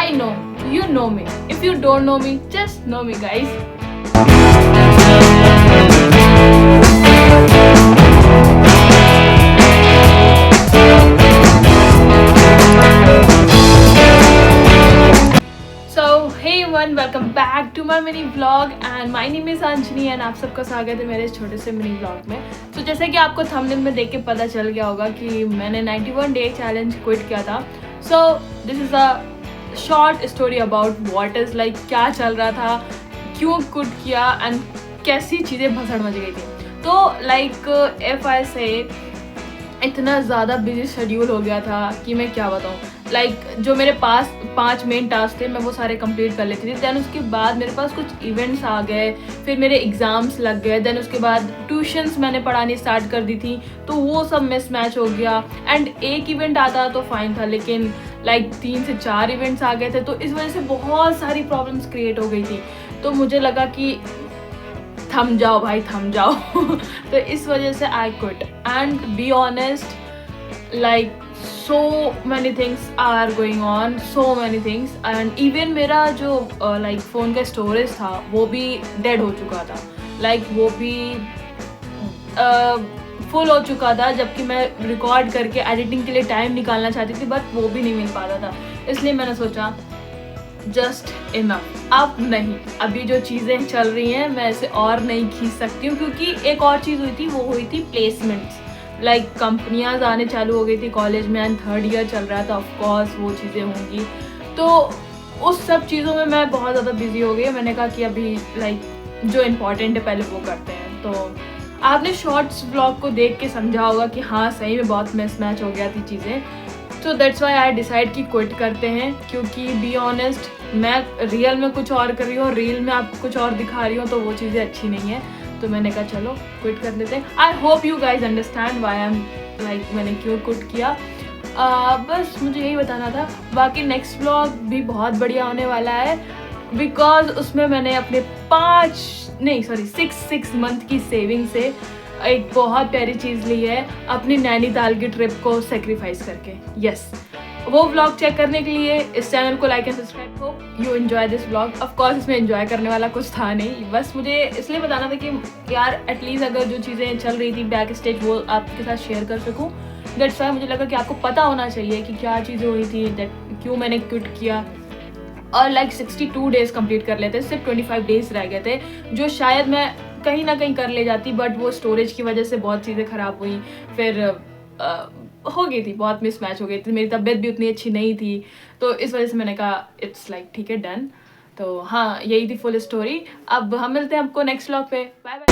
I know you know me. If you don't know me, just know me, guys. So hey everyone, welcome back to my mini vlog and my name is Anjani and आप सबका स्वागत है मेरे इस छोटे से mini vlog में. तो जैसे कि आपको थंबनेल में देख के पता चल गया होगा कि मैंने 91 डे चैलेंज क्विट किया था. So this is a short story about what is like क्या चल रहा था, क्यों क्विट किया एंड कैसी चीज़ें भसड़ मच गई थी. तो लाइक इफ आई से इतना ज़्यादा बिजी शेड्यूल हो गया था कि मैं क्या बताऊँ. लाइक जो मेरे पास 5 मेन टास्क थे मैं वो सारे कंप्लीट कर लेती थी. दैन उसके बाद मेरे पास कुछ इवेंट्स आ गए, फिर मेरे एग्ज़ाम्स लग गए. दैन उसके बाद ट्यूशन्स मैंने पढ़ानी स्टार्ट कर दी थी तो वो सब मिस मैच हो गया. एंड एक इवेंट आता तो फाइन था लेकिन लाइक 3 से 4 इवेंट्स आ गए थे तो इस वजह से बहुत सारी प्रॉब्लम्स क्रिएट हो गई थी. तो मुझे लगा कि थम जाओ भाई, थम जाओ. तो इस वजह से I quit and be honest like so many things are going on, so many things. and even मेरा जो like फ़ोन का स्टोरेज था वो भी डेड हो चुका था. like वो भी फुल हो चुका था जबकि मैं रिकॉर्ड करके एडिटिंग के लिए टाइम निकालना चाहती थी बट वो भी नहीं मिल पाता था. इसलिए मैंने सोचा जस्ट इनफ, अब नहीं, अभी जो चीज़ें चल रही हैं मैं इसे और नहीं खींच सकती हूँ. क्योंकि एक और चीज़ हुई थी, वो हुई थी प्लेसमेंट्स. लाइक कंपनियाँ आने चालू हो गई थी कॉलेज में एंड 3rd ईयर चल रहा था. ऑफकोर्स वो चीज़ें होंगी तो उस सब चीज़ों में मैं बहुत ज़्यादा बिजी हो गई. मैंने कहा कि अभी लाइक जो इम्पोर्टेंट है पहले वो करते हैं. तो आपने शॉर्ट्स ब्लॉग को देख के समझा होगा कि हाँ सही में बहुत मिस मैच हो गया थी चीज़ें. तो दैट्स वाई आई डिसाइड कि क्विट करते हैं. क्योंकि बी ऑनेस्ट मैं रियल में कुछ और कर रही हूँ, रील में आप कुछ और दिखा रही हूँ तो वो चीज़ें अच्छी नहीं है. तो मैंने कहा चलो क्विट कर देते हैं. I hope you guys understand why I am like मैंने क्यों क्विट किया. बस मुझे यही बताना था. बाकी नेक्स्ट व्लॉग भी बहुत बढ़िया होने वाला है बिकॉज उसमें मैंने अपने 6 मंथ की सेविंग से एक बहुत प्यारी चीज़ ली है, अपनी नैनीताल की ट्रिप को सेक्रीफाइस करके. यस, वो व्लॉग चेक करने के लिए इस चैनल को like and subscribe. Hope you enjoy this vlog. Of course इसमें एंजॉय करने वाला कुछ था नहीं, बस मुझे इसलिए बताना था कि यार एटलीस्ट अगर जो चीज़ें चल रही थी बैक स्टेज वो आपके साथ शेयर कर सकूँ. दैट्स वाई मुझे लगा कि आपको पता होना चाहिए कि क्या चीज़ें हुई थी, दैट क्यों मैंने क्विट किया. और लाइक 62 डेज़ कंप्लीट कर लेते, सिर्फ 25 डेज़ रह गए थे जो शायद मैं कहीं ना कहीं कर ले जाती बट वो स्टोरेज की वजह से बहुत चीज़ें ख़राब हुई. फिर हो गई थी, बहुत मिसमैच हो गई थी, मेरी तबीयत भी उतनी अच्छी नहीं थी तो इस वजह से मैंने कहा इट्स लाइक ठीक है डन. तो हाँ यही थी फुल स्टोरी. अब हम मिलते हैं आपको नेक्स्ट व्लॉग पे. Bye bye.